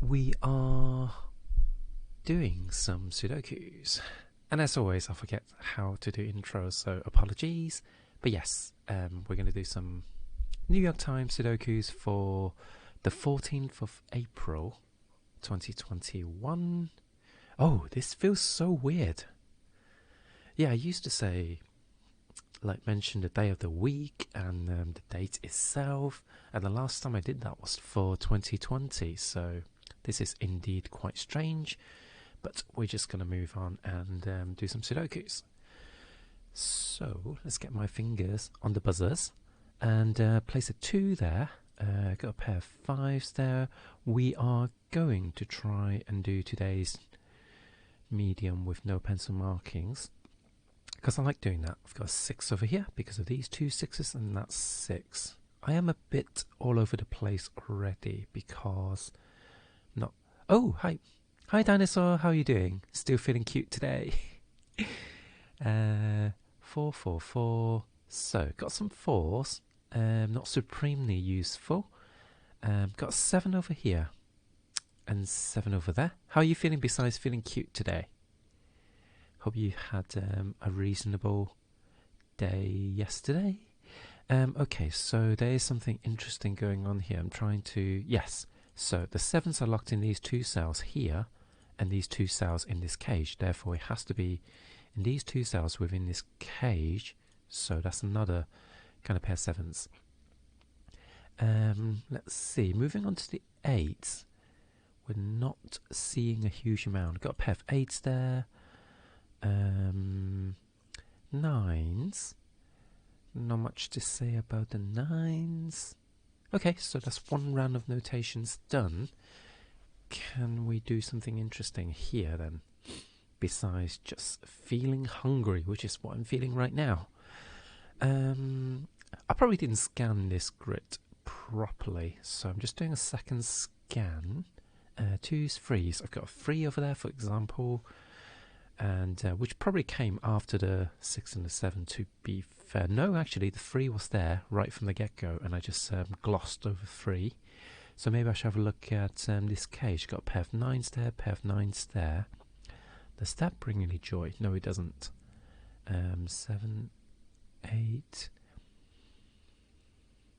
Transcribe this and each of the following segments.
we are doing some Sudokus. And as always, I forget how to do intros, so apologies. But yes, we're going to do some New York Times Sudokus for the 14th of April 2021. Oh, this feels so weird. Yeah, I used to say, like, mention the day of the week and the date itself. And the last time I did that was for 2020. So this is indeed quite strange. But we're just going to move on and do some Sudokus. So let's get my fingers on the buzzers and place a 2 there. Got a pair of 5s there. We are going to try and do today's medium with no pencil markings, because I like doing that. I've got a 6 over here because of these 2 6s, and that's 6. I am a bit all over the place already because not. Oh, hi. Hi, Dinosaur. How are you doing? Still feeling cute today? 4, 4, 4. So, got some 4s. Not supremely useful. Got 7 over here. And 7 over there. How are you feeling besides feeling cute today? Hope you had a reasonable day yesterday. Okay, so there is something interesting going on here. I'm trying to... Yes. So, the 7s are locked in these 2 cells here. And these 2 cells in this cage. Therefore, it has to be in these 2 cells within this cage. So that's another kind of pair of 7s. Let's see. Moving on to the 8s. We're not seeing a huge amount. Got a pair of 8s there. 9s. Not much to say about the 9s. Okay, so that's 1 round of notations done. Can we do something interesting here then? Besides just feeling hungry, which is what I'm feeling right now. I probably didn't scan this grid properly, so I'm just doing a second scan. 2s, 3s. I've got a 3 over there, for example, and which probably came after the 6 and the 7, to be fair. No, actually, the 3 was there right from the get-go, and I just glossed over 3. So maybe I should have a look at this cage. Got a pair of 9s there, pair of 9s there. Does that bring any joy? No, it doesn't. 7, 8.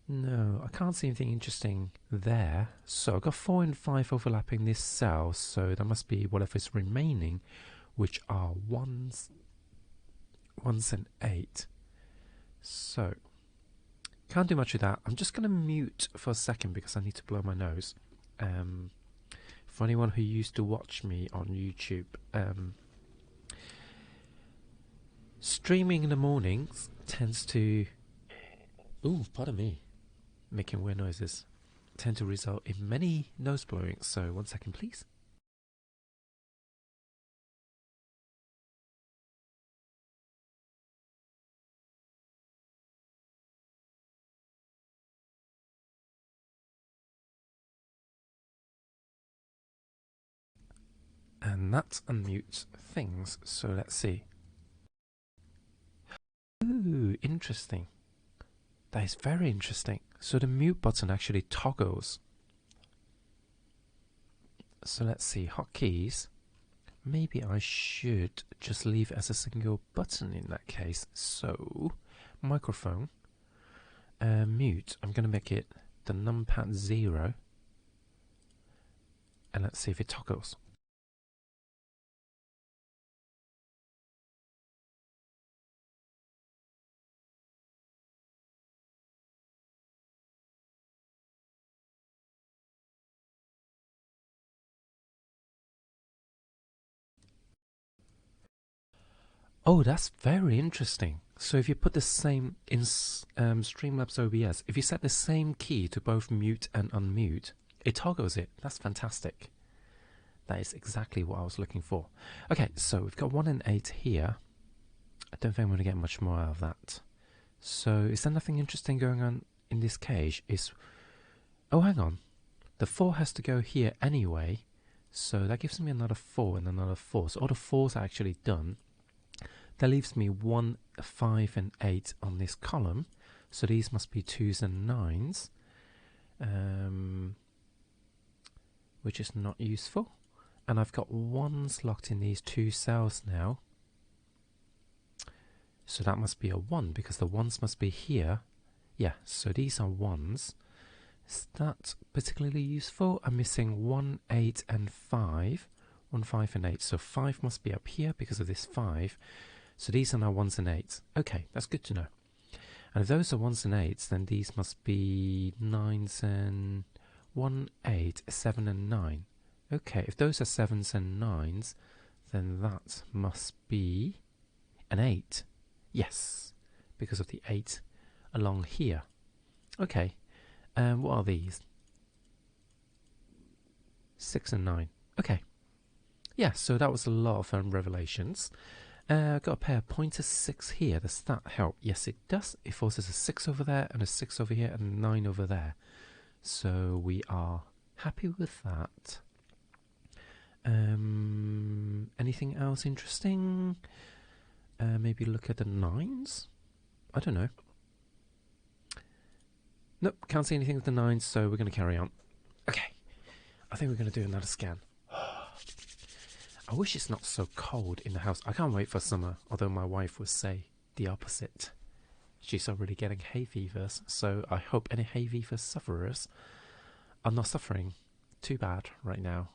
No, I can't see anything interesting there. So I've got 4 and 5 overlapping this cell. So that must be whatever is remaining, which are 1s and 8. So can't do much with that. I'm just going to mute for a second because I need to blow my nose. For anyone who used to watch me on YouTube, streaming in the mornings tends to... Ooh, pardon me. Making weird noises. Tend to result in many nose blowing. So 1 second, please. And that unmutes things. So let's see. Ooh, interesting. That is very interesting. So the mute button actually toggles. So let's see, hotkeys. Maybe I should just leave it as a single button in that case. So, microphone, mute. I'm going to make it the numpad 0. And let's see if it toggles. Oh, that's very interesting. So if you put the same in Streamlabs OBS, if you set the same key to both mute and unmute, it toggles it. That's fantastic. That is exactly what I was looking for. Okay, so we've got 1 and 8 here. I don't think I'm going to get much more out of that. So is there nothing interesting going on in this cage? Oh, hang on. The 4 has to go here anyway. So that gives me another 4 and another 4. So all the 4s are actually done. That leaves me 1, 5 and 8 on this column. So these must be 2s and 9s. which is not useful. And I've got 1s locked in these 2 cells now. So that must be a 1 because the 1s must be here. Yeah, so these are 1s. Is that particularly useful? I'm missing 1, 8 and 5. 1, 5 and 8. So 5 must be up here because of this 5. So these are now 1s and 8s. Okay, that's good to know. And if those are 1s and 8s, then these must be 9s and 1, 8, 7 and 9. Okay, if those are 7s and 9s, then that must be an 8. Yes, because of the 8 along here. Okay, what are these? 6 and 9. Okay. Yeah, so that was a lot of revelations. Got a pair of pointer 6 here. Does that help? Yes, it does. It forces a 6 over there and a 6 over here and a 9 over there. So we are happy with that. Anything else interesting? Maybe look at the 9s? I don't know. Nope, can't see anything with the 9s, so we're going to carry on. Okay, I think we're going to do another scan. I wish it's not so cold in the house. I can't wait for summer, although my wife would say the opposite. She's already getting hay fevers, so I hope any hay fever sufferers are not suffering too bad right now.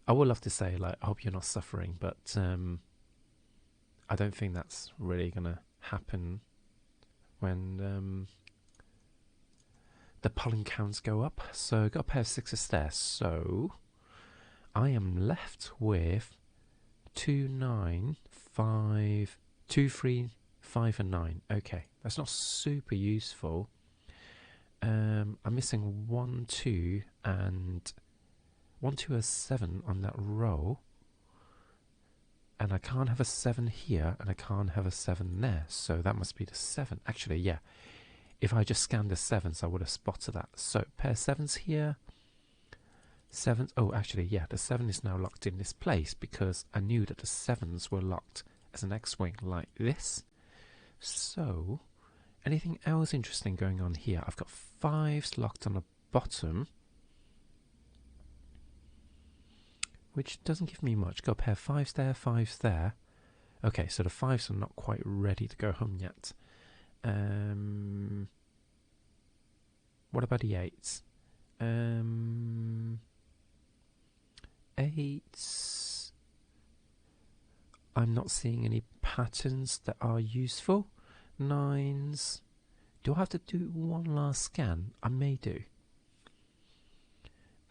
I would love to say, like, I hope you're not suffering, but I don't think that's really going to happen when the pollen counts go up. So got a pair of 6s there. So I am left with 2, 9, 5, 2, 3, 5 and 9. Okay, that's not super useful. I'm missing 1, 2 and 1, 2 has 7 on that row. And I can't have a 7 here and I can't have a 7 there. So that must be the 7. Actually, yeah. If I just scanned the 7s, I would have spotted that. So, pair of 7s here. 7s. Oh, actually, yeah, the 7 is now locked in this place because I knew that the 7s were locked as an X-wing like this. So, anything else interesting going on here? I've got 5s locked on the bottom, which doesn't give me much. Got a pair of 5s there, 5s there. Okay, so the 5s are not quite ready to go home yet. What about the 8s? 8s. I'm not seeing any patterns that are useful. 9s. Do I have to do one last scan? I may do.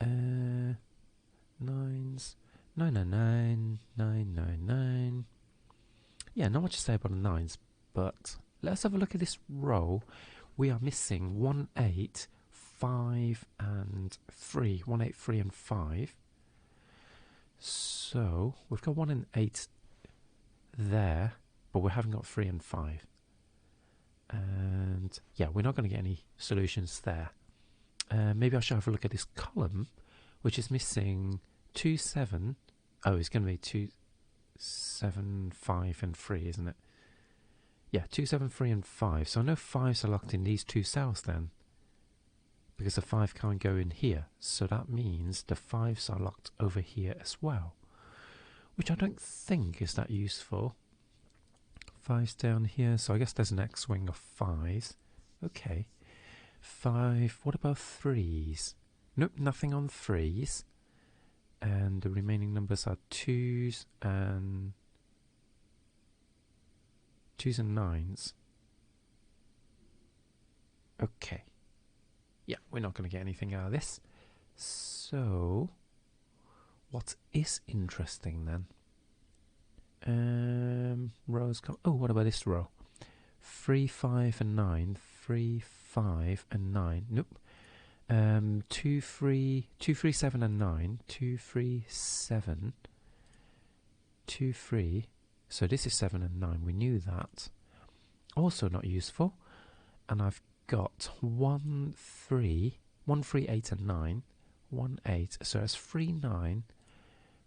9s. 999. 999. Yeah, not much to say about the 9s, but let's have a look at this row. We are missing 1, 8, 5 and 3. 1, 8, 3 and 5. So we've got 1 and 8 there, but we haven't got 3 and 5. And yeah, we're not going to get any solutions there. Maybe I should have a look at this column, which is missing 2, 7. Oh, it's going to be 2, 7, 5 and 3, isn't it? Yeah, 2, 7, 3 and 5. So I know 5s are locked in these 2 cells then, because the 5 can't go in here. So that means the 5s are locked over here as well, which I don't think is that useful. 5's down here, so I guess there's an X-wing of 5s. Okay. 5, what about 3s? Nope, nothing on 3s. And the remaining numbers are 2s and 9s. Okay. Yeah, we're not going to get anything out of this. So, what is interesting then? Rows come. Oh, what about this row? 3, 5 and 9. 3, 5 and 9. Nope. 2, 3, 7 and 9. 2, 3, 7. 2, 3. So this is 7 and 9. We knew that. Also not useful. And I've got 1, 3, 8 and 9. 1, 8. So that's 3, 9.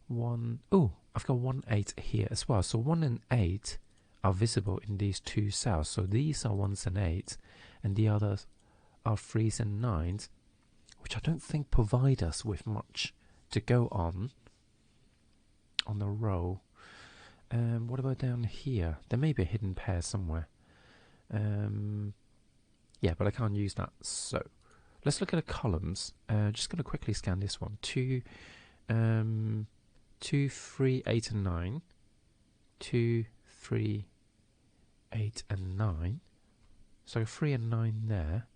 1. Oh, I've got 1, 8 here as well. So 1 and 8 are visible in these 2 cells. So these are 1s and 8s. And the others are 3s and 9s. which I don't think provide us with much to go on the row. What about down here? There may be a hidden pair somewhere. Yeah, but I can't use that. So let's look at the columns. Just going to quickly scan this one. 2, 3, 8, and 9. 2, 3, 8, and 9. So 3 and 9 there.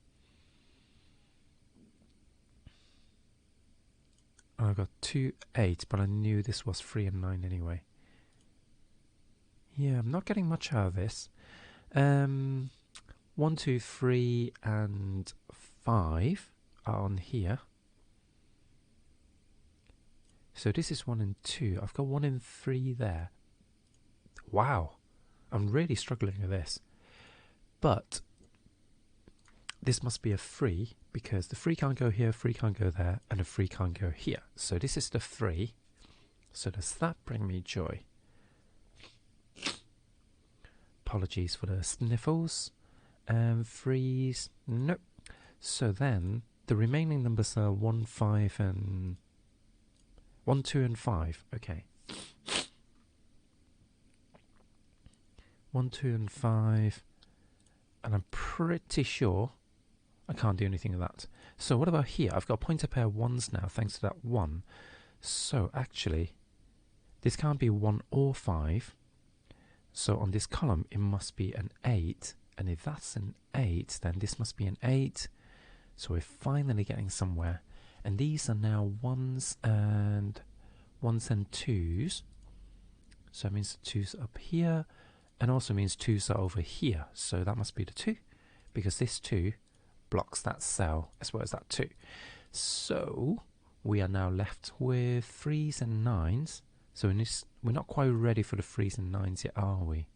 I got 2, 8, but I knew this was 3 and 9 anyway. Yeah, I'm not getting much out of this. 1, 2, 3, and 5 are on here. So this is 1 and 2. I've got 1 and 3 there. Wow, I'm really struggling with this. But this must be a 3 because the 3 can't go here, 3 can't go there, and a 3 can't go here. So this is the 3. So does that bring me joy? Apologies for the sniffles. 3s, nope. So then the remaining numbers are 1, 5, and 1, 2, and 5. Okay. 1, 2, and 5. And I'm pretty sure I can't do anything with that. So what about here? I've got a pointer pair of 1s now, thanks to that 1. So actually, this can't be 1 or 5. So on this column, it must be an 8. And if that's an 8, then this must be an 8. So we're finally getting somewhere. And these are now 1s and 2s. So that means the 2's up here. And also means 2's are over here. So that must be the 2. Because this 2 blocks that cell as well as that 2. So we are now left with 3's and 9's. So in this, we're not quite ready for the 3's and 9's yet, are we?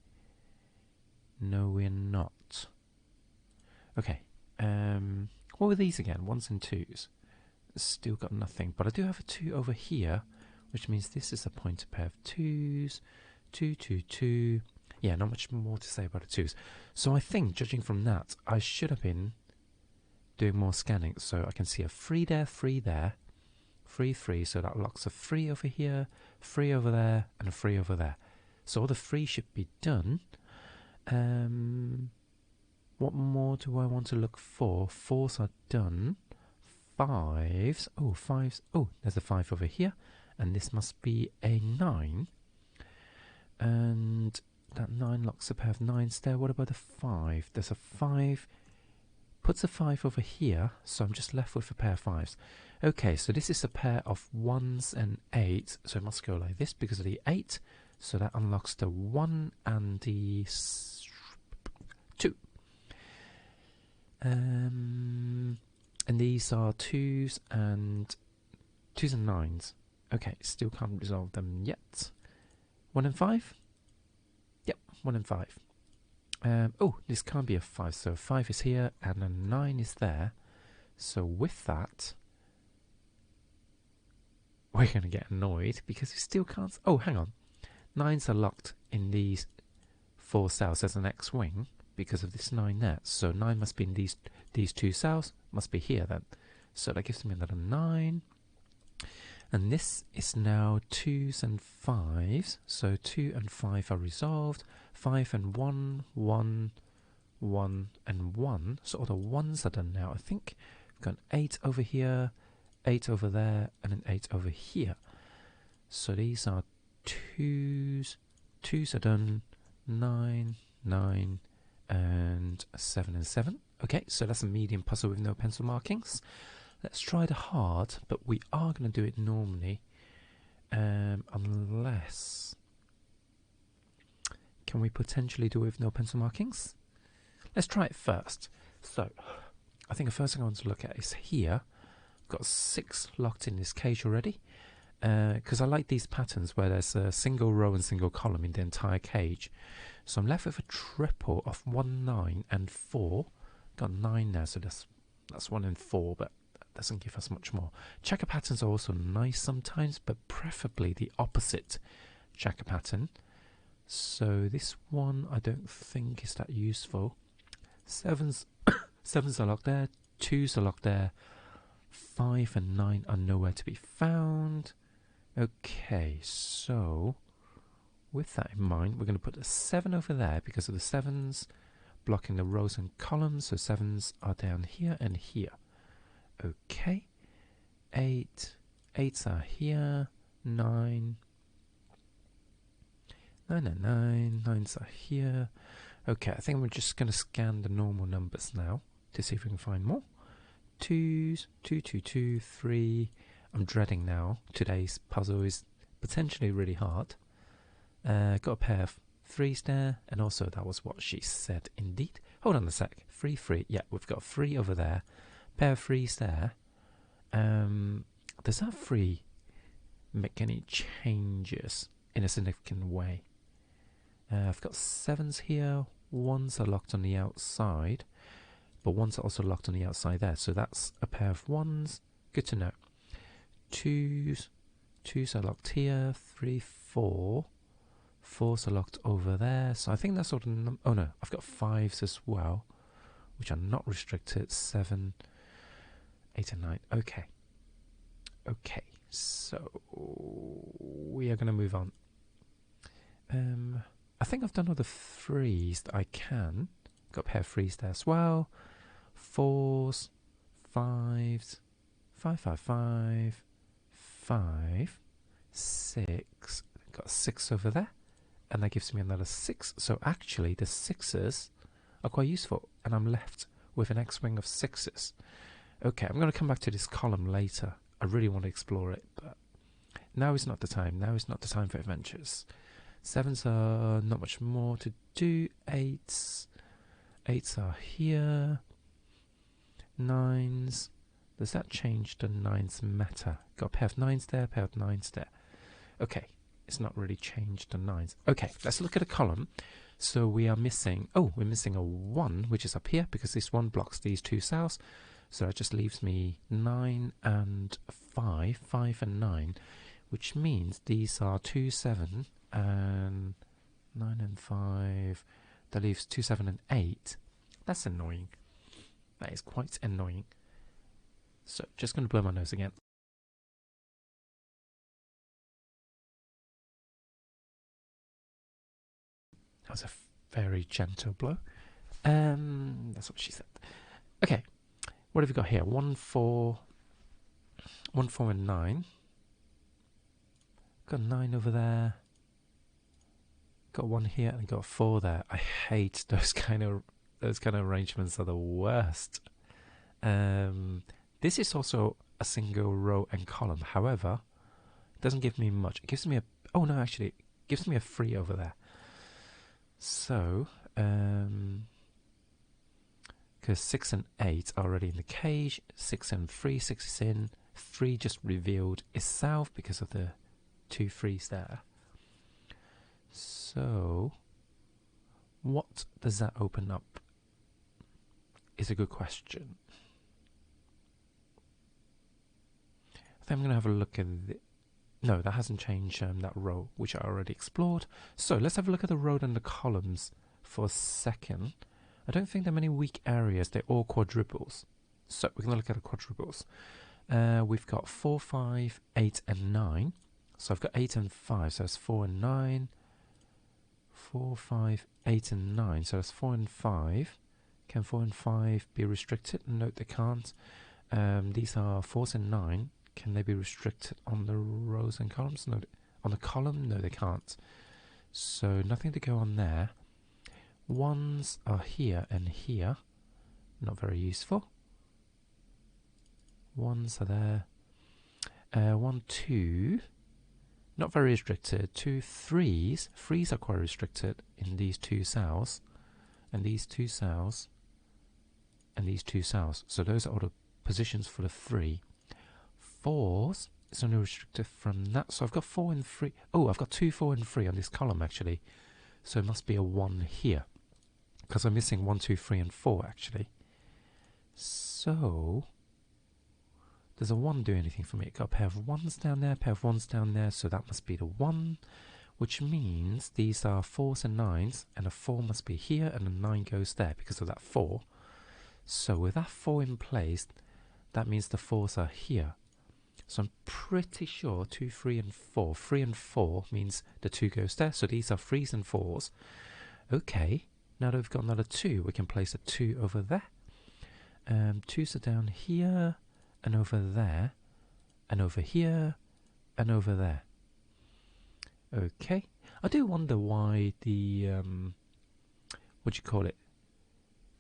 No, we're not. Okay. What were these again? 1's and 2's. Still got nothing. But I do have a 2 over here, which means this is a pointer pair of 2's. 2, 2, 2. Yeah, not much more to say about the 2's. So I think, judging from that, I should have been doing more scanning. So I can see a 3 there, 3 there. 3, 3. So that locks a 3 over here, 3 over there, and a 3 over there. So all the 3 should be done. What more do I want to look for? 4's are done. 5's. Oh, 5's. Oh, there's a 5 over here. And this must be a 9. And that 9 locks a pair of 9's there. What about the 5? There's a 5. Puts a 5 over here. So I'm just left with a pair of 5's. Okay, so this is a pair of 1's and 8's. So it must go like this because of the 8. So that unlocks the 1 and the 2. And these are 2's and 9's. Okay, still can't resolve them yet. 1 and 5? Yep, 1 and 5. Oh, this can't be a 5, so 5 is here and a 9 is there. So with that, we're going to get annoyed because we still can't... Oh, hang on. 9's are locked in these 4 cells as an X-wing because of this 9 there. So 9 must be in these 2 cells, must be here then. So that gives me another 9. And this is now 2's and 5's. So 2 and 5 are resolved. 5 and 1, 1, 1, and 1. So all the 1's are done now, I think. We've got an 8 over here, 8 over there, and an 8 over here. So these are 2's. 2's are done. 9, 9, and 7 and 7. Okay, so that's a medium puzzle with no pencil markings. Let's try the hard, but we are going to do it normally. Unless... Can we potentially do it with no pencil markings? Let's try it first. So, I think the first thing I want to look at is here. I've got 6 locked in this cage already. Because I like these patterns where there's a single row and single column in the entire cage. So I'm left with a triple of 1, 9, and 4. Got 9 there, so that's 1 and 4, but that doesn't give us much more. Checker patterns are also nice sometimes, but preferably the opposite checker pattern. So this one I don't think is that useful. 7's, 7's are locked there, 2's are locked there, 5 and 9 are nowhere to be found. Okay, so with that in mind, we're going to put a 7 over there because of the 7s blocking the rows and columns. So 7s are down here and here. Okay, 8. 8s are here. 9. 9 and 9. 9s are here. Okay, I think we're just going to scan the normal numbers now to see if we can find more. 2s, 2, 2, 2, 3. I'm dreading now. Today's puzzle is potentially really hard. Got a pair of 3s there, and also that was what she said indeed. Hold on a sec. 3, 3. Yeah, we've got 3 over there. Pair of 3s there. Does that 3 make any changes in a significant way? I've got 7s here. 1s are locked on the outside, but 1s are also locked on the outside there. So that's a pair of 1s. Good to know. 2s. 2s are locked here. 3, 4. 4s are locked over there. So I think that's sort of... oh no, I've got 5s as well, which are not restricted. 7, 8 and 9. Okay. Okay. So we are going to move on. I think I've done all the 3s that I can. Got a pair of 3s there as well. 4s, 5s, 5, 5, 5, 5, 6. Got a 6 over there. And that gives me another 6. So actually the 6s are quite useful. And I'm left with an X-wing of 6s. Okay, I'm going to come back to this column later. I really want to explore it, but now is not the time. Now is not the time for adventures. 7s are not much more to do. 8s. 8s are here. 9s. Does that change the 9s matter? Got a pair of 9s there, pair of 9s there. Okay, it's not really changed the 9s. Okay, let's look at a column. So we are missing... oh, we're missing a 1, which is up here, because this 1 blocks these 2 cells. So that just leaves me 9 and 5. 5 and 9, which means these are 2, 7... and 9 and 5. That leaves 2, 7 and 8. That's annoying. That is quite annoying. So just going to blow my nose again. That was a very gentle blow. That's what she said. Okay, what have we got here? 1, 4, 1, 4 and 9. Got 9 over there. Got 1 here and got a 4 there. I hate those kind of arrangements. Are the worst. This is also a single row and column. However, it doesn't give me much. It gives me a... oh no, actually, it gives me a 3 over there. So, because 6 and 8 are already in the cage. 6 and 3, 6 is in. 3 just revealed itself because of the 2 3s there. So, what does that open up? Is a good question. I think I'm going to have a look at the... no, that hasn't changed that row, which I already explored. So, let's have a look at the row and the columns for a second. I don't think there are many weak areas. They're all quadruples. So, we're going to look at the quadruples. We've got 4, 5, 8 and 9. So, I've got 8 and 5. So, that's 4 and 9. 4, 5, 8 and 9. So, that's 4 and 5. Can 4 and 5 be restricted? No, they can't. These are 4s and 9. Can they be restricted on the rows and columns? No. On the column? No, they can't. So, nothing to go on there. 1s are here and here. Not very useful. 1s are there. 1, 2. Not very restricted. 2, 3s. 3s are quite restricted in these 2 cells. And these 2 cells. And these 2 cells. So those are all the positions for the 3. 4s is only restricted from that. So I've got 4 and 3. Oh, I've got 2, 4 and 3 on this column actually. So it must be a 1 here. Because I'm missing 1, 2, 3 and 4 actually. So... does a 1 do anything for me? Got a pair of 1s down there, pair of 1s down there, so that must be the 1, which means these are 4s and 9s, and a 4 must be here, and a 9 goes there because of that 4. So with that 4 in place, that means the 4s are here. So I'm pretty sure 2, 3 and 4. 3 and 4 means the 2 goes there. So these are 3s and 4s. Okay, now that we've got another 2, we can place a 2 over there. 2s are down here, and over there, and over here, and over there. Okay, I do wonder why the what do you call it?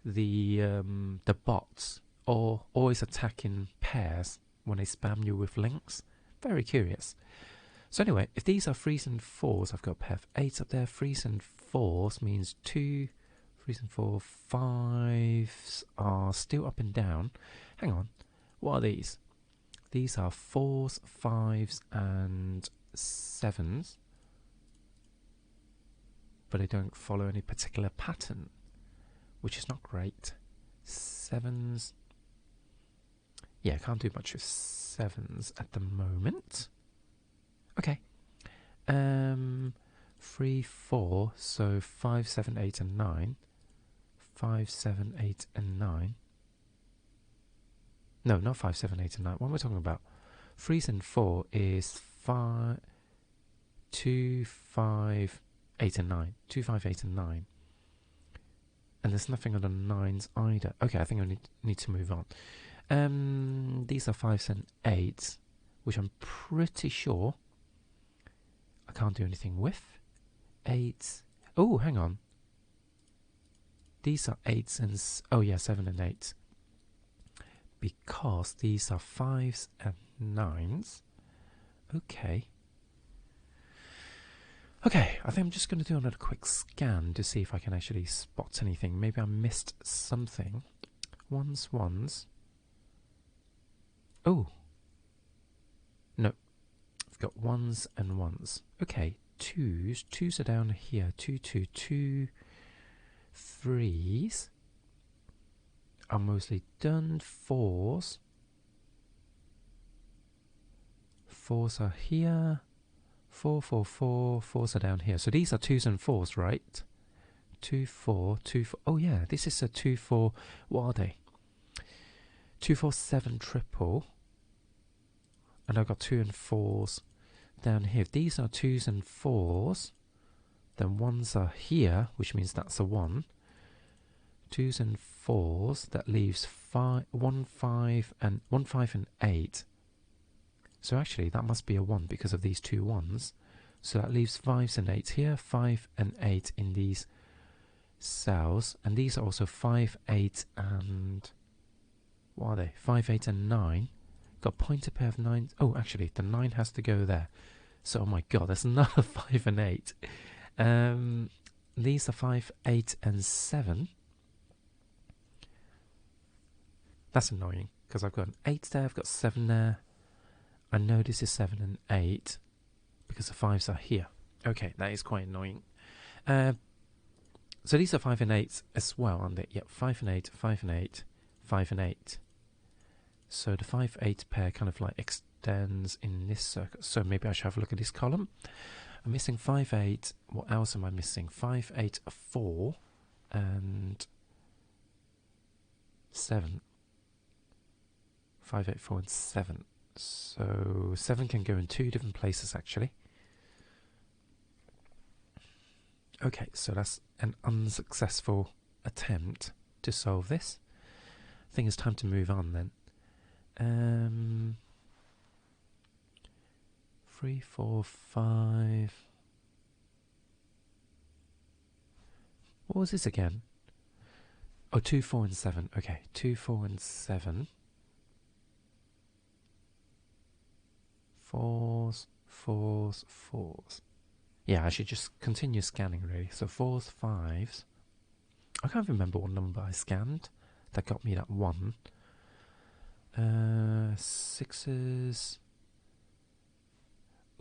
The bots are always attack in pairs when they spam you with links. Very curious. So anyway, if these are 3s and 4s, I've got a pair of 8s up there. 3s and 4s means 2, 3s and 4, 5s are still up and down. Hang on, what are these? These are 4s, 5s and 7s. But they don't follow any particular pattern, which is not great. 7s. Yeah, I can't do much with 7s at the moment. Okay. 3, 4, so 5, 7, 8 and 9. 5, 7, 8 and 9. No, not 5, 7, 8 and 9. What am I talking about? 3s and 4 is 5, 2, 5, 8 and 9. 2, 5, 8 and 9. And there's nothing on the 9s either. Okay, I think I need to move on. These are 5s and 8s, which I'm pretty sure I can't do anything with. 8s. Oh, hang on. These are 8s and... oh, yeah, 7 and 8s. Because these are 5s and 9s. Okay. Okay, I think I'm just going to do another quick scan to see if I can actually spot anything. Maybe I missed something. 1s, 1s. Oh. No. I've got 1s and 1s. Okay, 2s. 2s are down here. 2, 2, 2. 3s are mostly done. 4s. 4s are here. 4, 4, 4. 4s are down here. So these are 2s and 4s, right? 2, 4, 2, 4. Oh yeah, this is a 2, 4. What are they? 2, 4, 7 triple. And I've got 2 and 4s down here. If these are 2s and 4s, then 1s are here, which means that's a 1. 2s and 4s, that leaves 1, 5 and 1, 5 and 8. So actually that must be a 1 because of these 2 1s. So that leaves 5s and 8s here, 5 and 8 in these cells. And these are also 5, 8 and... what are they? 5, 8 and 9. Got a pointer pair of 9s. Oh, actually, the 9 has to go there. So, oh my god, that's another 5 and 8. These are 5, 8 and 7. That's annoying, because I've got an 8 there, I've got 7 there. I know this is 7 and 8, because the 5s are here. Okay, that is quite annoying. So these are 5 and 8s as well, aren't they? Yep, 5 and 8, 5 and 8, 5 and 8. So the 5, 8 pair kind of like extends in this circle. So maybe I should have a look at this column. I'm missing 5, 8. What else am I missing? 5, 8, 4, and 7. 5, 8, 4, and 7. So 7 can go in 2 different places actually. Okay, so that's an unsuccessful attempt to solve this. I think it's time to move on then. 3, 4, 5. What was this again? Oh, 2, 4, and 7. Okay, 2, 4, and 7. 4s, 4s, 4s. Yeah, I should just continue scanning really. So 4s, 5s. I can't remember what number I scanned. That got me that 1. 6s.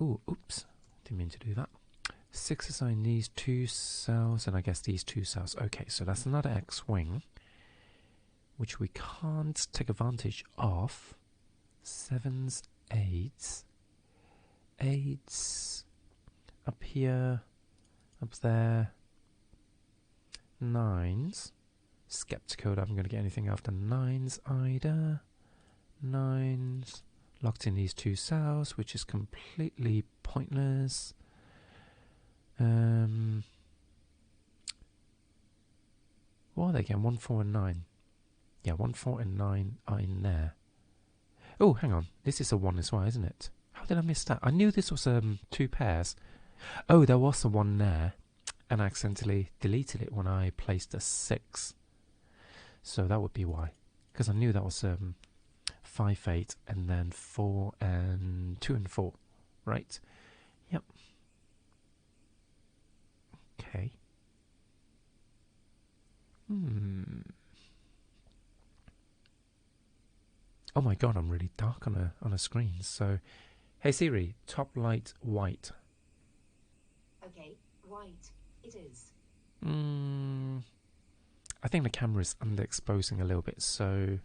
Ooh, oops. Didn't mean to do that. 6s are in these 2 cells, and I guess these 2 cells. Okay, so that's another X-wing, which we can't take advantage of. 7s, 8s. 8s. Up here. Up there. 9s. Skeptical that I'm going to get anything after 9s either. 9s locked in these two cells, which is completely pointless. What are they again? 1, 4 and 9. Yeah, 1, 4 and 9 are in there. Oh, hang on. This is a 1 as well, isn't it? How did I miss that? I knew this was 2 pairs. Oh, there was a 1 there, and I accidentally deleted it when I placed a 6. So that would be why. Because I knew that was 5, 8, and then 4 and 2 and 4. Right? Yep. Okay. Oh my god, I'm really dark on a screen. So, hey Siri, top light white. Okay, white it is. I think the camera is underexposing a little bit, so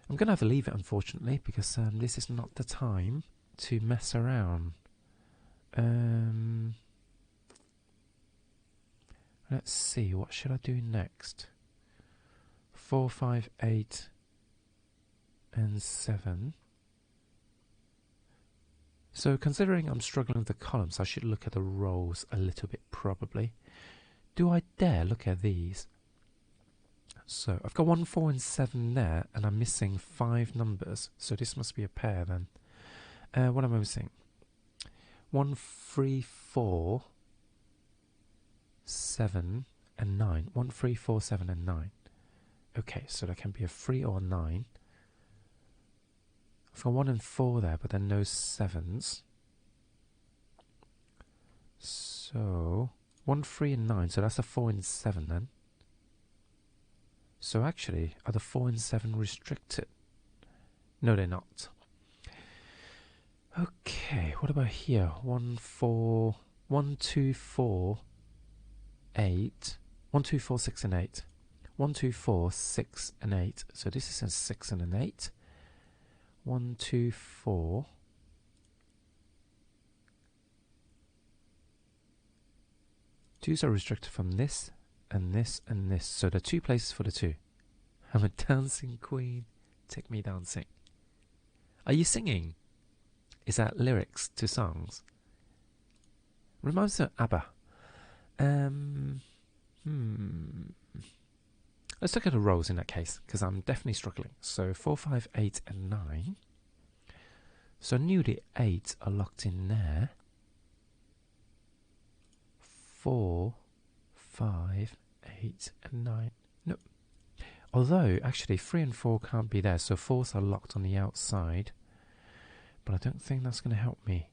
I'm going to have to leave it, unfortunately, because this is not the time to mess around. Let's see, what should I do next? 4, 5, 8 and 7. So considering I'm struggling with the columns, I should look at the rows a little bit probably. Do I dare look at these? So I've got 1, 4 and 7 there, and I'm missing 5 numbers, so this must be a pair then. What am I missing? 1, 3, 4, 7 and 9. 1, 3, 4, 7 and 9. Okay, so there can be a 3 or a 9. I've got 1 and 4 there, but then no 7s. So 1, 3 and 9, so that's a 4 and 7 then. So actually, are the 4 and 7 restricted? No, they're not. Okay, what about here? 1, 4, 1, 2, 4, 8. 1, 2, 4, 6 and 8. 1, 2, 4, 6 and 8. So this is a 6 and an 8. 1, 2, 4. Twos are restricted from this and this and this. So there are 2 places for the 2. I'm a dancing queen. Take me dancing. Are you singing? Is that lyrics to songs? Reminds me of ABBA. Let's look at the rows in that case, because I'm definitely struggling. So 4, 5, 8 and 9. So I knew the 8 are locked in there. 4, 5, 8 and 9. Nope. Although, actually, 3 and 4 can't be there, so 4s are locked on the outside. But I don't think that's going to help me.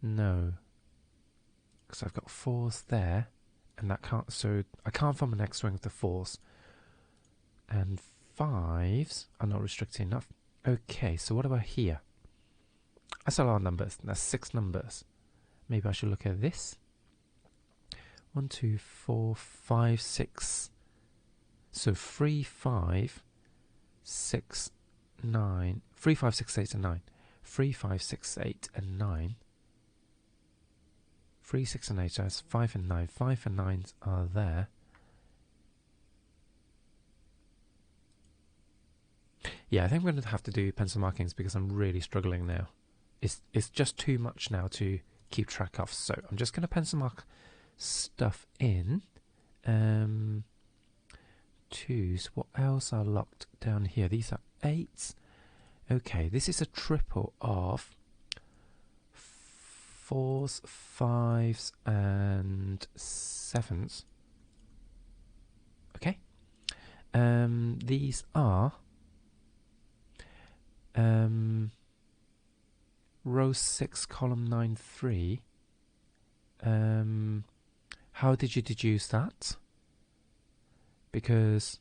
No. Because I've got 4s there, and that can't, so I can't form an X-wing with the 4s. And 5s are not restricted enough. Okay, so what about here? That's a lot of numbers. That's 6 numbers. Maybe I should look at this. 1, 2, 4, 5, 6. So 3, 5, 6, 9. 3, 5, 6, 8 and 9. 3, 5, 6, 8 and 9. 3, 6 and 8, so that's 5 and 9. 5 and 9s are there. Yeah, I think I'm going to have to do pencil markings because I'm really struggling now. It's just too much now to keep track of. So I'm just going to pencil mark stuff in. 2s. What else are locked down here? These are 8s. Okay, this is a triple of 4s, 5s, and 7s. Okay. These are row 6, column 9, 3. How did you deduce that? Because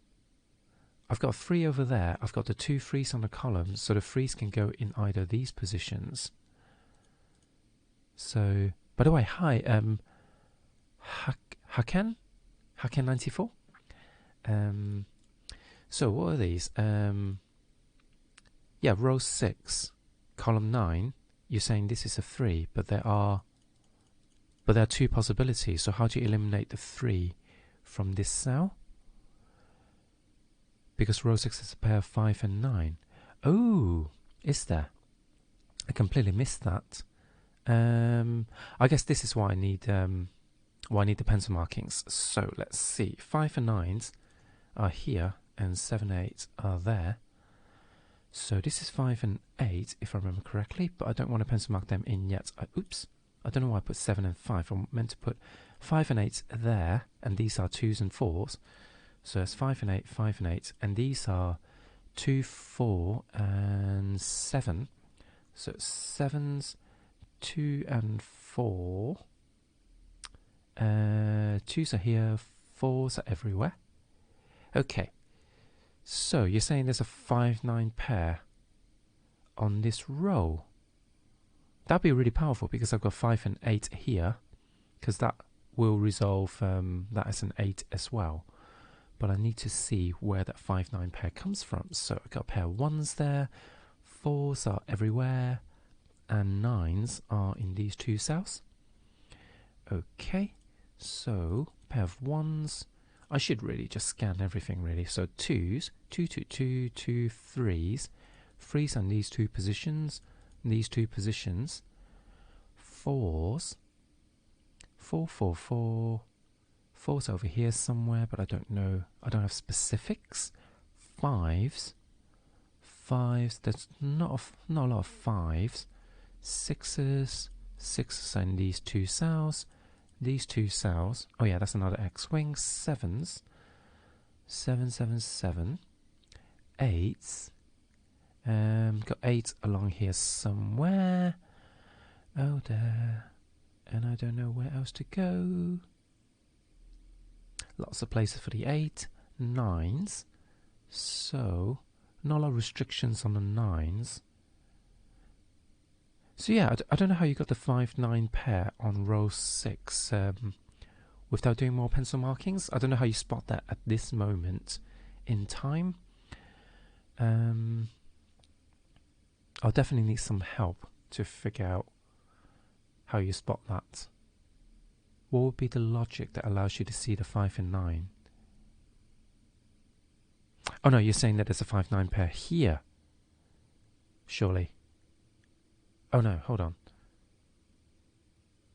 I've got a 3 over there. I've got the 2 3s on the column, so the 3s can go in either of these positions. So, by the way, hi, Haken 94. So what are these? Yeah, row 6, column 9. You're saying this is a 3, but there are 2 possibilities. So how do you eliminate the 3 from this cell? because row 6 is a pair of 5 and 9. Oh, is there? I completely missed that. I guess this is why I need the pencil markings. So let's see. 5 and 9s are here, and 7 and 8 are there. So this is 5 and 8, if I remember correctly, but I don't want to pencil mark them in yet. Oops. I don't know why I put 7 and 5. I'm meant to put 5 and 8 there, and these are 2s and 4s. So it's 5 and 8, 5 and 8, and these are 2, 4, and 7. So 7s, 2 and 4. 2s are here, 4s are everywhere. Okay. So you're saying there's a 5-9 pair on this row. That'd be really powerful because I've got 5 and 8 here, because that will resolve that as an 8 as well. But I need to see where that 5-9 pair comes from. So I've got a pair of 1s there, 4s are everywhere, and 9s are in these two cells. Okay, so pair of 1s. I should really just scan everything really. So 2s, 2, 2, 2, 2, 3s. 3s are in these two positions, 4s, 4, 4, 4. 4's over here somewhere, but I don't know. I don't have specifics. 5s. There's not a lot of 5s. 6s. 6s are in these two cells. These two cells. Oh yeah, that's another X-wing. 7s. 7, 7, 7. 8s. Got 8 along here somewhere. Oh there. And I don't know where else to go. Lots of places for the 8. 9s. So, not a lot of restrictions on the 9s. So yeah, I don't know how you got the 5-9 pair on row 6 without doing more pencil markings. I don't know how you spot that at this moment in time. I'll definitely need some help to figure out how you spot that. What would be the logic that allows you to see the 5 and 9? Oh no, you're saying that there's a 5-9 pair here. Surely. Oh no, hold on.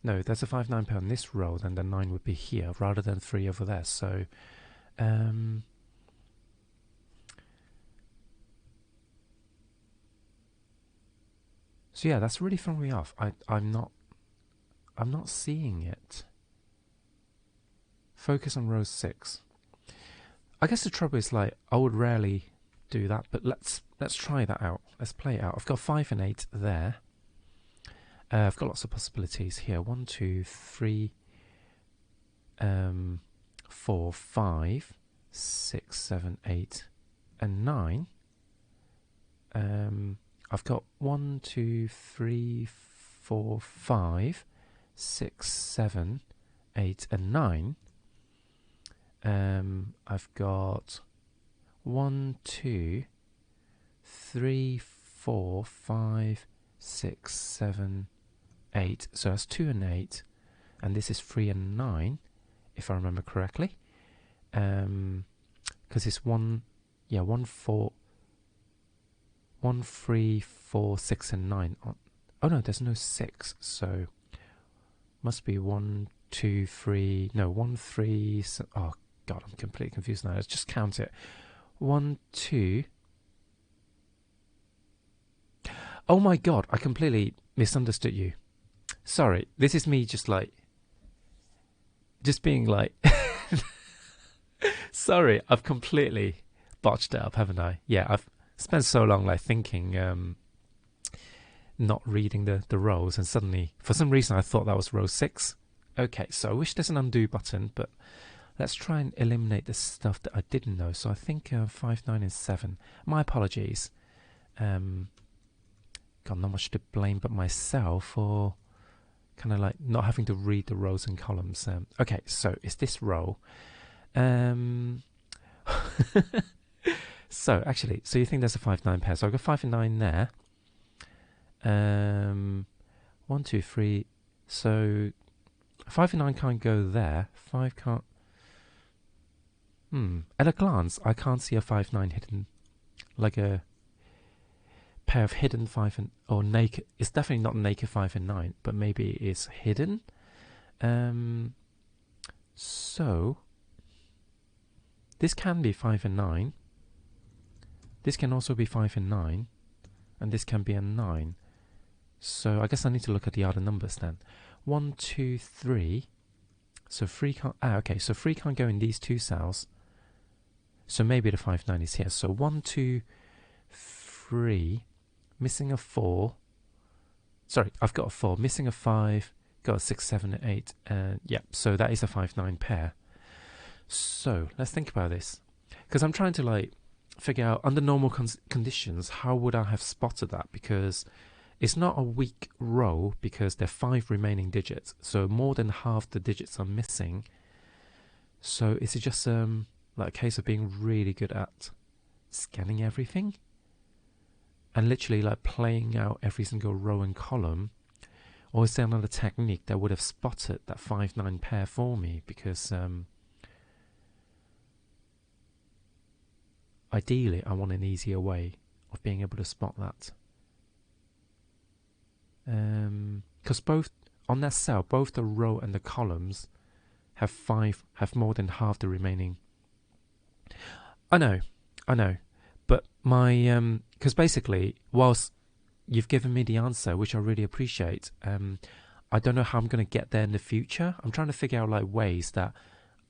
No, there's a 5-9 pair on this row, then the 9 would be here, rather than 3 over there. So, so yeah, that's really throwing me off. I'm not seeing it. Focus on row 6. I guess the trouble is, like, I would rarely do that, but let's try that out. Let's play it out. I've got 5 and 8 there. I've got lots of possibilities here. 1, 2, 3, 4, 5, 6, 7, 8, and 9. I've got 1, 2, 3, 4, 5, 6, 7, 8, and 9. I've got 1, 2, 3, 4, 5, 6, 7, 8. So that's 2 and 8, and this is 3 and 9, if I remember correctly. Because it's 1, 4, 1, 3, 4, 6, and 9. Oh no, there's no 6, so must be 1, 2, 3. No, 1, 3. Oh God, I'm completely confused now. Let's just count it. 1, 2. Oh my God, I completely misunderstood you. Sorry, this is me just being like, sorry, I've completely botched it up, haven't I? Yeah, I've spent so long like thinking, not reading the rows, and suddenly, for some reason, I thought that was row 6. Okay, so I wish there's an undo button, but let's try and eliminate the stuff that I didn't know. So I think 5, 9, and 7. My apologies. Got not much to blame but myself for kind of like not having to read the rows and columns. Okay, so it's this row. So actually, so you think there's a 5-9 pair? So I've got 5 and 9 there. 1, 2, 3. So 5 and 9 can't go there. 5 can't. At a glance, I can't see a 5-9 hidden, like a pair of hidden 5 and or naked. It's definitely not naked 5 and 9, but maybe it's hidden. So this can be 5 and 9. This can also be 5 and 9, and this can be a 9. So I guess I need to look at the other numbers then. 1, 2, 3. So 3 can't. Okay. So 3 can't go in these two cells. So maybe the 5, 9 is here. So 1, 2, 3. Missing a 4. Sorry, I've got a 4. Missing a 5. Got a 6, 7, 8. And yeah, so that is a 5, 9 pair. So let's think about this. Because I'm trying to like figure out under normal conditions, how would I have spotted that? Because it's not a weak row because there are 5 remaining digits. So more than half the digits are missing. So is it just like a case of being really good at scanning everything? And literally like playing out every single row and column? Or is there another technique that would have spotted that 5-9 pair for me? Because ideally I want an easier way of being able to spot that. Because both on that cell, both the row and the columns have more than half the remaining. I know. But my because basically, whilst you've given me the answer, which I really appreciate, I don't know how I'm going to get there in the future. I'm trying to figure out like ways that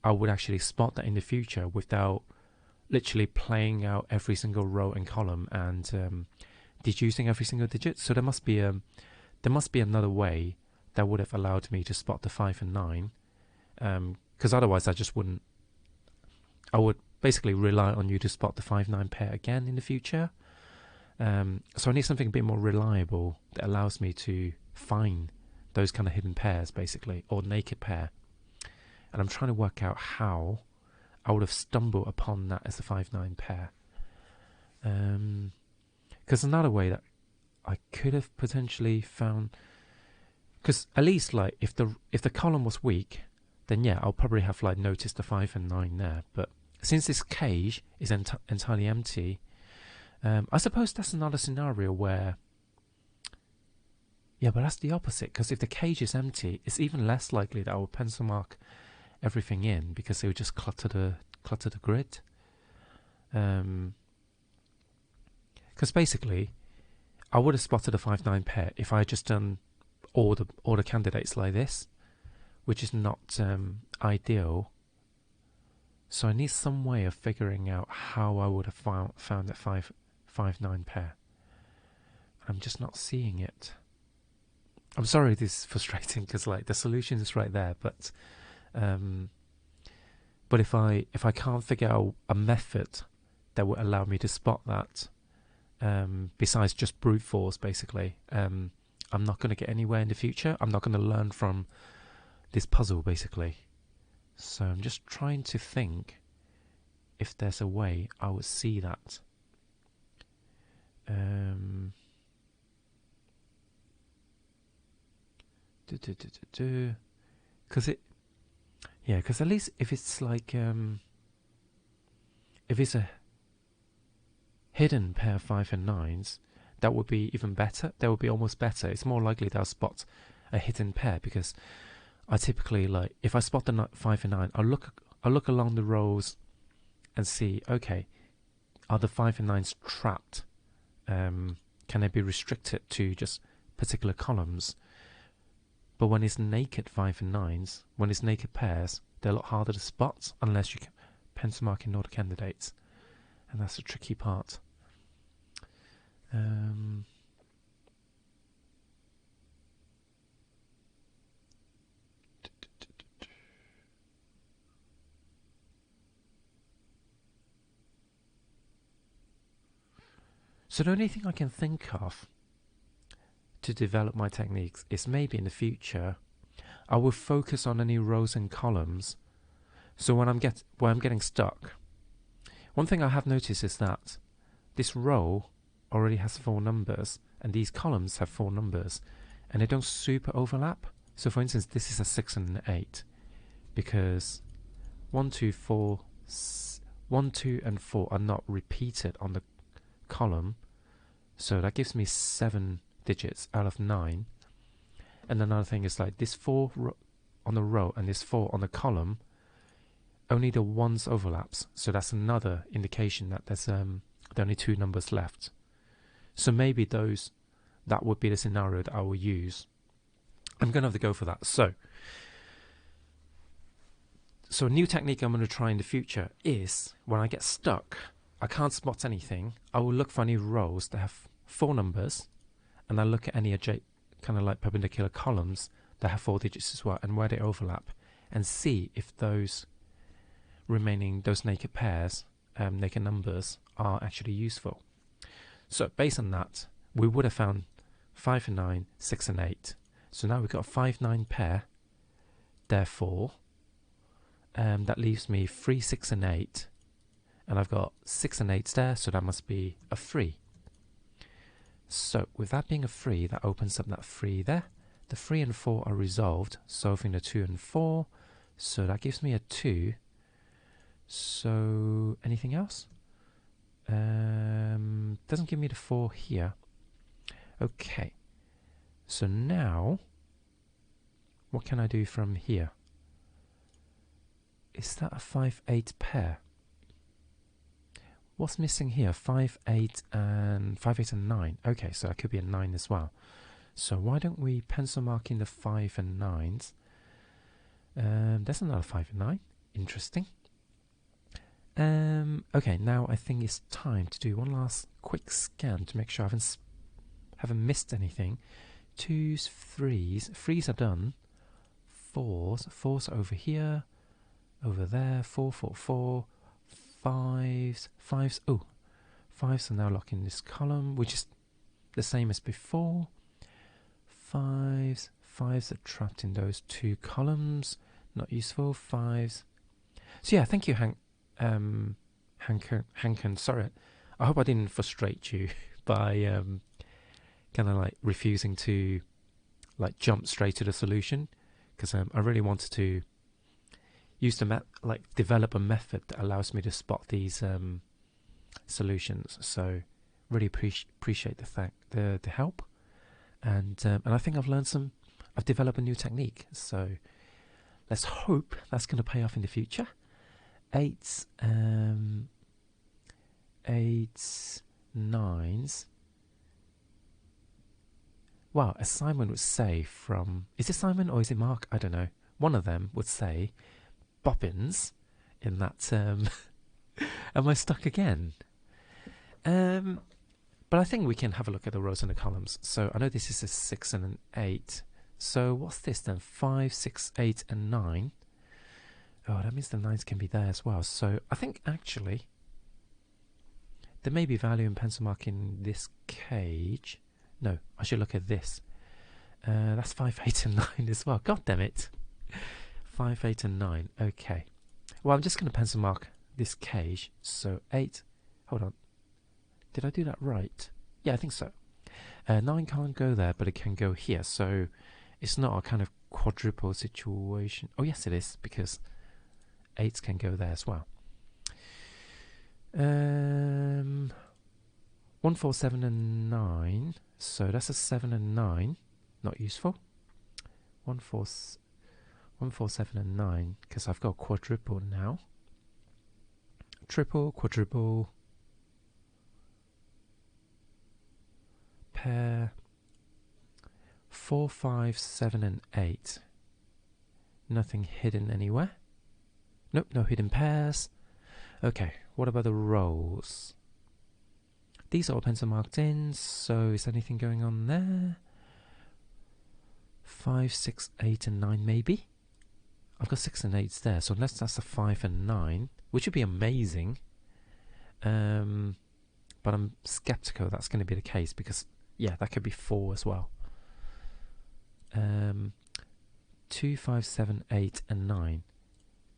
I would actually spot that in the future without literally playing out every single row and column and deducing every single digit. So there must be another way that would have allowed me to spot the 5 and 9. Because otherwise I just wouldn't. I would basically rely on you to spot the 5-9 pair again in the future. So I need something a bit more reliable that allows me to find those kind of hidden pairs, basically, or naked pair. And I'm trying to work out how I would have stumbled upon that as a 5-9 pair. Because another way that I could have potentially found, because at least like if the column was weak, then yeah, I'll probably have like noticed the 5 and 9 there. But since this cage is entirely empty, I suppose that's another scenario where, yeah, but that's the opposite. Because if the cage is empty, it's even less likely that I will pencil mark everything in because it would just clutter the grid. Because basically, I would have spotted a 5-9 pair if I had just done all the candidates like this, which is not ideal. So I need some way of figuring out how I would have found that 5-9 pair. I'm just not seeing it. I'm sorry this is frustrating because like the solution is right there, but if I can't figure out a method that would allow me to spot that, besides just brute force, basically, I'm not going to get anywhere in the future. I'm not going to learn from this puzzle, basically. So I'm just trying to think if there's a way I would see that. Because at least if it's like if it's a hidden pair of 5 and 9s, that would be even better. That would be almost better. It's more likely that I'll spot a hidden pair because I typically like if I spot the 5 and 9, I'll look along the rows and see, okay, are the 5 and 9s trapped? Can they be restricted to just particular columns? But when it's naked 5 and 9s, when it's naked pairs, they're a lot harder to spot unless you can pencil mark in all the candidates, and that's the tricky part. So the only thing I can think of to develop my techniques is maybe in the future I will focus on any rows and columns. So when I'm getting stuck, one thing I have noticed is that this row already has 4 numbers and these columns have 4 numbers and they don't super overlap. So for instance, this is a 6 and an 8 because 1, 2, 4, 1, 2, and 4 are not repeated on the column, so that gives me 7 digits out of 9. And another thing is like this 4 on the row and this 4 on the column, only the ones overlaps, so that's another indication that there's there are only 2 numbers left. So maybe that would be the scenario that I will use. I'm gonna have to go for that. So a new technique I'm going to try in the future is when I get stuck, I can't spot anything, I will look for any rows that have 4 numbers, and I look at any kind of like perpendicular columns that have 4 digits as well, and where they overlap, and see if those naked pairs, naked numbers, are actually useful. So based on that, we would have found 5 and 9, 6 and 8. So now we've got a 5-9 pair, therefore that leaves me 3, 6 and 8, and I've got 6 and 8 there, so that must be a 3. So with that being a 3, that opens up that 3 there. The 3 and 4 are resolved, solving the 2 and 4, so that gives me a 2. So anything else? Doesn't give me the 4 here. Okay, so now what can I do from here? Is that a 5-8 pair? What's missing here? 5, 8 and 9. Okay, so that could be a 9 as well. So why don't we pencil mark in the 5 and 9s? There's another 5 and 9. Interesting. Okay, now I think it's time to do one last quick scan to make sure I haven't missed anything. 2s, 3s. 3s are done. 4s are over here. Over there, 4, 4, 4, 5s. Oh, 5s are now locked in this column, which is the same as before. 5s are trapped in those 2 columns, not useful. 5s. So yeah, thank you, Hanken. Sorry, I hope I didn't frustrate you by kind of like refusing to like jump straight to the solution, because I really wanted to use develop a method that allows me to spot these solutions. So really appreciate the help, and I think I've developed a new technique. So let's hope that's going to pay off in the future. 8s, 9s. Wow, as Simon would say is it Simon or is it Mark? I don't know. One of them would say bobbins in that am I stuck again? But I think we can have a look at the rows and the columns. So I know this is a 6 and an 8. So what's this then? 5, 6, 8 and 9. Oh, that means the 9s can be there as well. So I think actually there may be value in pencil marking this cage. No, I should look at this. That's 5, 8 and 9 as well. God damn it. 5, 8 and 9. Okay. Well, I'm just going to pencil mark this cage. So 8. Hold on. Did I do that right? Yeah, I think so. 9 can't go there, but it can go here. So it's not a kind of quadruple situation. Oh, yes, it is, because 8s can go there as well. 1, 4, 7 and 9. So that's a 7 and 9. Not useful. 1, 4, 7 and 9, because I've got quadruple now. Triple, quadruple, pair. 4, 5, 7 and 8. Nothing hidden anywhere. Nope, no hidden pairs. Okay, what about the rows? These are all pencil marked in, so is anything going on there? 5, 6, 8 and 9 maybe? I've got 6 and 8s there, so unless that's a 5 and 9, which would be amazing. But I'm skeptical that's going to be the case, because, yeah, that could be 4 as well. 2, 5, 7, 8 and 9.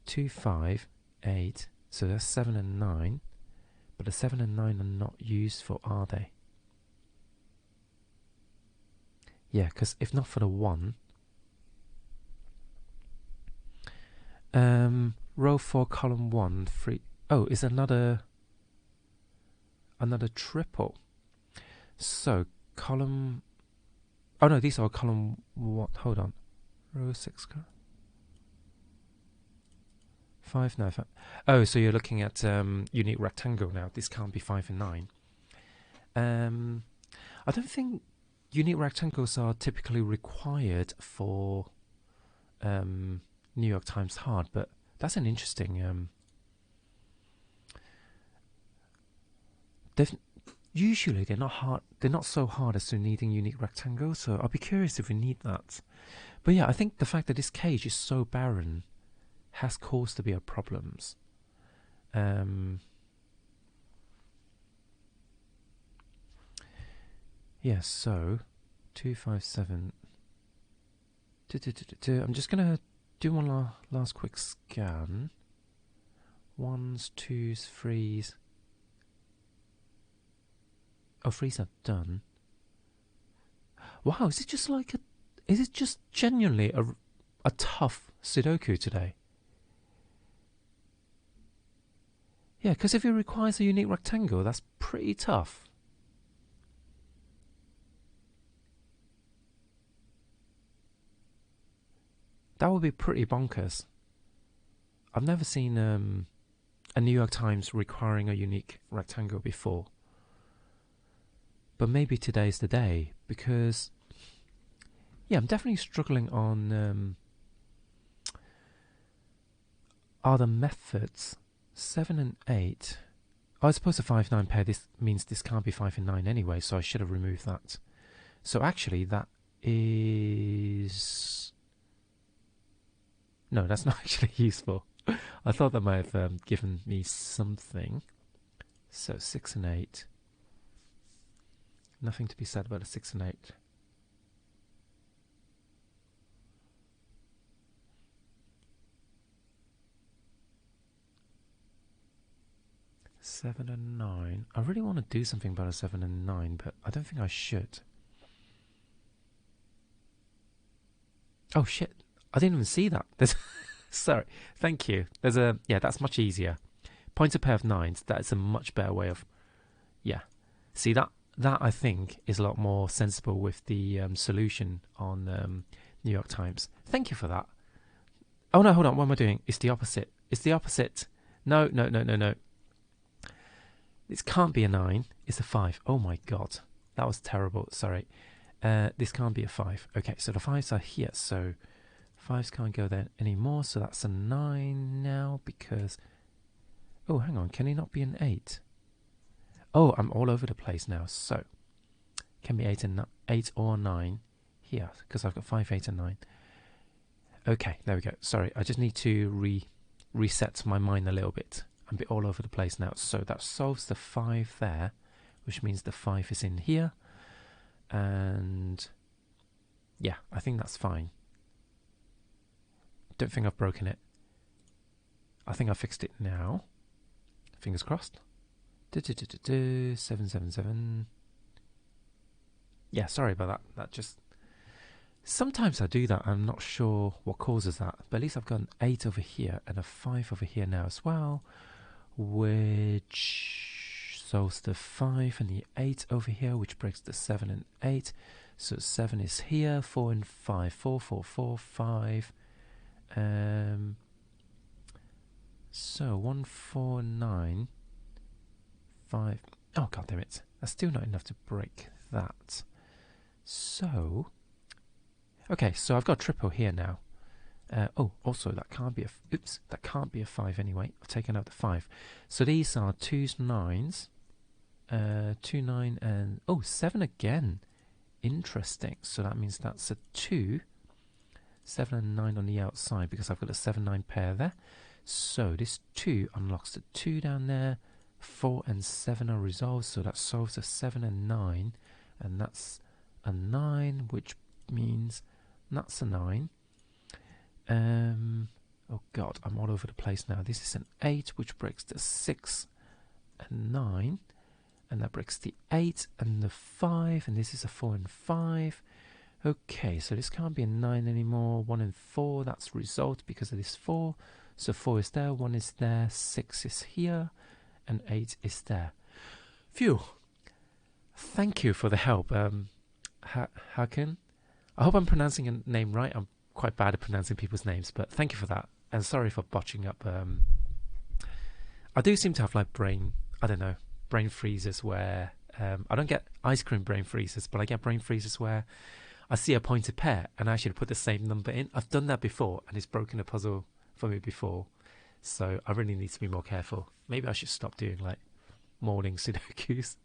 2, 5, 8, so that's 7 and 9. But the 7 and 9 are not useful, are they? Yeah, because if not for the 1... row 4, column 1, 3... Oh, it's another triple. So column. Oh no, these are column what? Hold on. Row 6. 5, no, 5. Oh, so you're looking at unique rectangle now. This can't be 5 and 9. I don't think unique rectangles are typically required for New York Times hard, but that's an interesting. Usually they're not hard. They're not so hard as to needing unique rectangles. So I'll be curious if we need that. But yeah, I think the fact that this cage is so barren has caused a bit of problems. Yeah, so 257. I'm just gonna do one last quick scan. 1s, 2s, 3s. Oh, 3s are done. Wow, is it just like a? Is it just genuinely a tough Sudoku today? Yeah, because if it requires a unique rectangle, that's pretty tough. That would be pretty bonkers. I've never seen a New York Times requiring a unique rectangle before. But maybe today's the day, because yeah, I'm definitely struggling on other methods. 7 and 8. Oh, I suppose a 5-9 pair, this means this can't be 5 and 9 anyway, so I should have removed that. So actually that is... No, that's not actually useful. I thought that might have given me something. So 6 and 8. Nothing to be said about a 6 and 8. Seven and 9. I really want to do something about a 7 and 9, but I don't think I should. Oh shit! I didn't even see that. There's sorry. Thank you. There's a that's much easier. Point a pair of 9s. That's a much better way of See that I think is a lot more sensible with the solution on New York Times. Thank you for that. Oh no, hold on. What am I doing? It's the opposite. It's the opposite. No. This can't be a 9. It's a 5. Oh my god. That was terrible. Sorry. This can't be a 5. Okay, so the 5s are here. So 5s can't go there anymore. So that's a 9 now because... Oh, hang on. Can it not be an 8? Oh, I'm all over the place now. So can be 8 or 9 here because I've got 5, 8 and 9. Okay, there we go. Sorry, I just need to reset my mind a little bit. I'm a bit all over the place now. So that solves the 5 there, which means the 5 is in here. And yeah, I think that's fine. Don't think I've broken it. I think I fixed it now. Fingers crossed. 777. Yeah, sorry about that. That just... Sometimes I do that. I'm not sure what causes that. But at least I've got an 8 over here and a 5 over here now as well, which solves the 5 and the 8 over here, which breaks the 7 and 8. So 7 is here, 4 and 5. 4, 4, 4, 5. So 1, 4, 9, 5. Oh, god damn it. That's still not enough to break that. So... Okay, so I've got a triple here now. Oh, also that can't be a... Oops, that can't be a 5 anyway. I've taken out the 5. So these are 2s, 9s. 2, 9 and... Oh, 7 again. Interesting. So that means that's a 2. 7 and 9 on the outside because I've got a 7-9 pair there. So this 2 unlocks the 2 down there. 4 and 7 are resolved, so that solves a 7 and 9. And that's a 9, which means that's a 9. Oh god, I'm all over the place now. This is an 8, which breaks the 6 and 9. And that breaks the 8 and the 5. And this is a 4 and 5. Okay, so this can't be a 9 anymore. 1 and 4, that's resolved because of this 4. So 4 is there, 1 is there, 6 is here, and 8 is there. Phew. Thank you for the help, Hakan. I hope I'm pronouncing your name right. I'm quite bad at pronouncing people's names, but thank you for that. And sorry for botching up. I do seem to have like brain freezes where I don't get ice cream brain freezes, but I get brain freezes where I see a pointed pair and I actually put the same number in. I've done that before and it's broken a puzzle for me before. So I really need to be more careful. Maybe I should stop doing like morning Sudokus.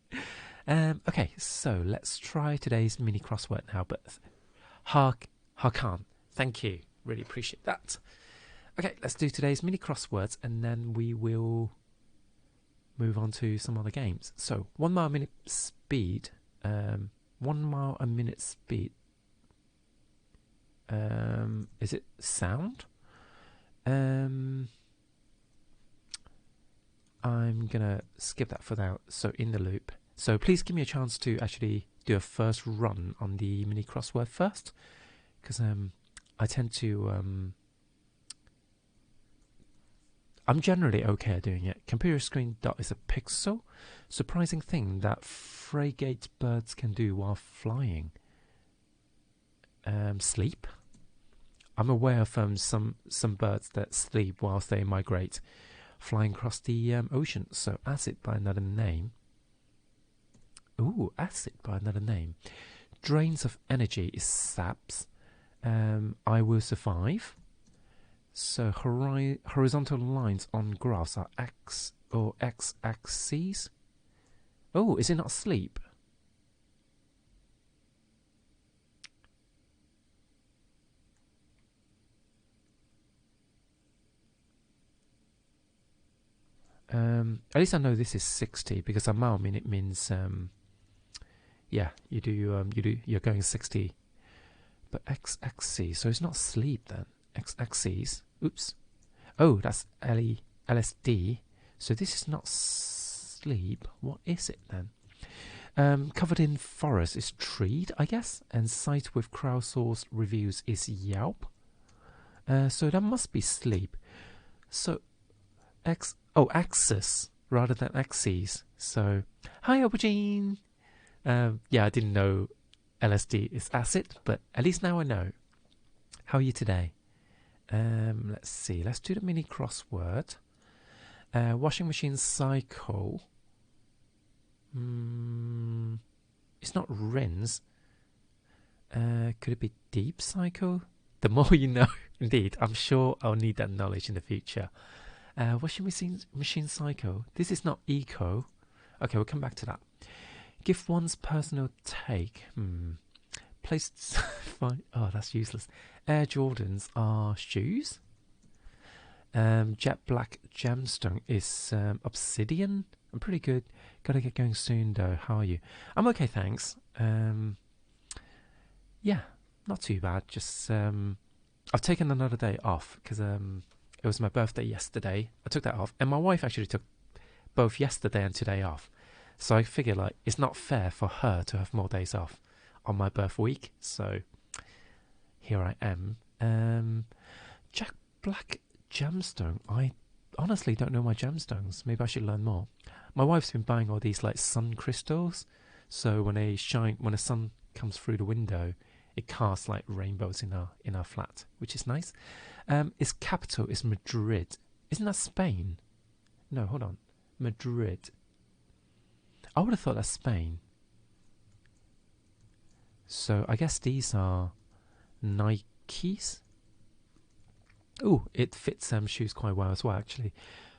Okay, so let's try today's mini crossword now. But Hakan, thank you. Really appreciate that. Okay, let's do today's mini crosswords and then we will move on to some other games. So 1 mile a minute speed. 1 mile a minute speed. Is it sound? I'm gonna skip that for now. So in the loop. So please give me a chance to actually do a first run on the mini crossword first, because I tend to I'm generally okay at doing it. Computer screen dot is a pixel. Surprising thing that frigate birds can do while flying. Sleep. I'm aware of some birds that sleep whilst they migrate, flying across the ocean. So acid by another name. Ooh, acid by another name. Drains of energy is saps. I will survive. So horizontal lines on graphs are x or x-axes. Oh, is it not sleep? At least I know this is 60 because a mile a minute means yeah, you're going 60. But x-axis, so it's not sleep then. X-axis. Oops. Oh, that's LSD. So this is not sleep. What is it then? Covered in forest is treed, I guess. And site with crowdsourced reviews is Yelp. So that must be sleep. So axis rather than axes. So hi, Aubergine. Yeah, I didn't know LSD is acid, but at least now I know. How are you today? Let's see. Let's do the mini crossword. Washing machine cycle. It's not rinse. Could it be deep cycle? The more you know. Indeed, I'm sure I'll need that knowledge in the future. Washing machine cycle. This is not eco. Okay, we'll come back to that. Give one's personal take. Placed. Oh, that's useless. Air Jordans are shoes. Jet black gemstone is obsidian. I'm pretty good. Gotta get going soon though. How are you? I'm okay, thanks. Yeah, not too bad. Just I've taken another day off because it was my birthday yesterday. I took that off, and my wife actually took both yesterday and today off. So I figure like it's not fair for her to have more days off on my birth week. So here I am. Jack Black gemstone. I honestly don't know my gemstones. Maybe I should learn more. My wife's been buying all these like sun crystals. So when they shine, when the sun comes through the window, it casts like rainbows in our flat, which is nice. Its capital is Madrid. Isn't that Spain? No, hold on. Madrid. I would have thought that's Spain. So I guess these are Nikes. Oh, it fits shoes quite well as well, actually.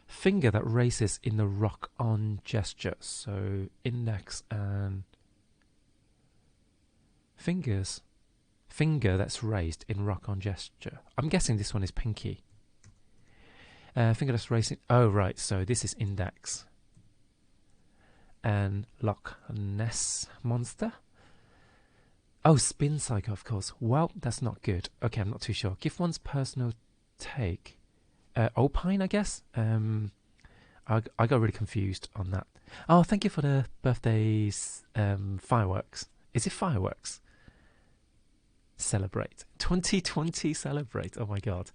Finger that races in the rock-on gesture. So index and fingers. Finger that's raised in rock-on gesture. I'm guessing this one is pinky. Finger that's racing. Oh, right. So this is index. And Loch Ness Monster. Oh, spin cycle, of course. Well, that's not good. Okay, I'm not too sure. Give one's personal take. Alpine, I guess. I got really confused on that. Oh, thank you for the birthday's fireworks. Is it fireworks? Celebrate. 2020 celebrate. Oh my god.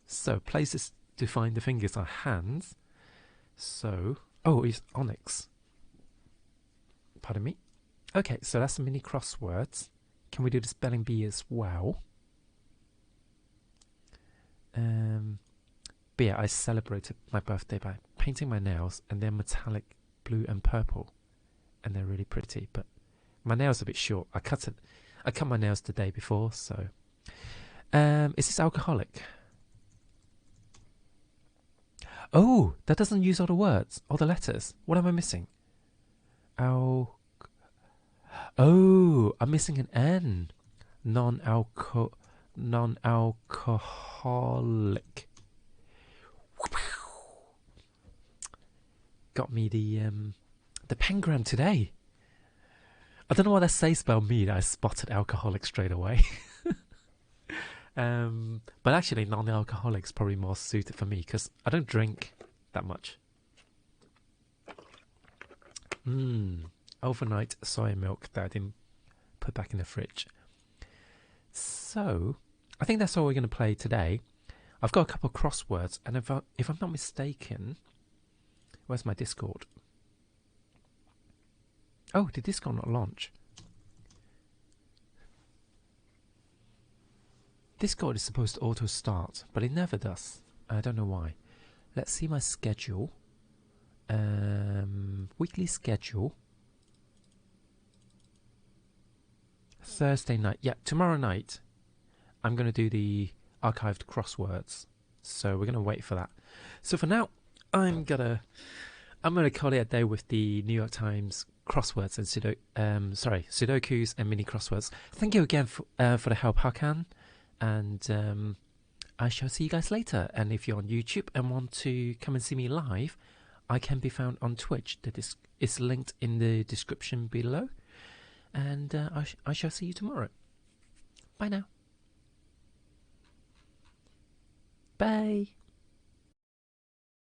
So places to find the fingers are hands. So, oh, it's onyx. Pardon me. Okay, so that's the mini crosswords. Can we do the spelling bee as well? But yeah, I celebrated my birthday by painting my nails, and they're metallic blue and purple, and they're really pretty. But my nails are a bit short. I cut my nails the day before. So, is this alcoholic? Oh, that doesn't use all the words, all the letters. What am I missing? Oh, I'm missing an N. Non-alcoholic. Got me the pengram today. I don't know what that says about me that I spotted alcoholic straight away. But actually, non-alcoholic's probably more suited for me because I don't drink that much. Overnight soy milk that I didn't put back in the fridge. So, I think that's all we're going to play today. I've got a couple of crosswords, and if I'm not mistaken, where's my Discord? Oh, did Discord not launch? Discord is supposed to auto start, but it never does. I don't know why. Let's see my schedule. Weekly schedule. Thursday night. Yeah, tomorrow night I'm going to do the archived crosswords. So we're going to wait for that. So for now, I'm gonna call it a day with the New York Times crosswords and Sudokus and mini crosswords. Thank you again for the help, Hakan, and I shall see you guys later. And if you're on YouTube and want to come and see me live, I can be found on Twitch. That is linked in the description below. And I shall see you tomorrow. Bye now. Bye.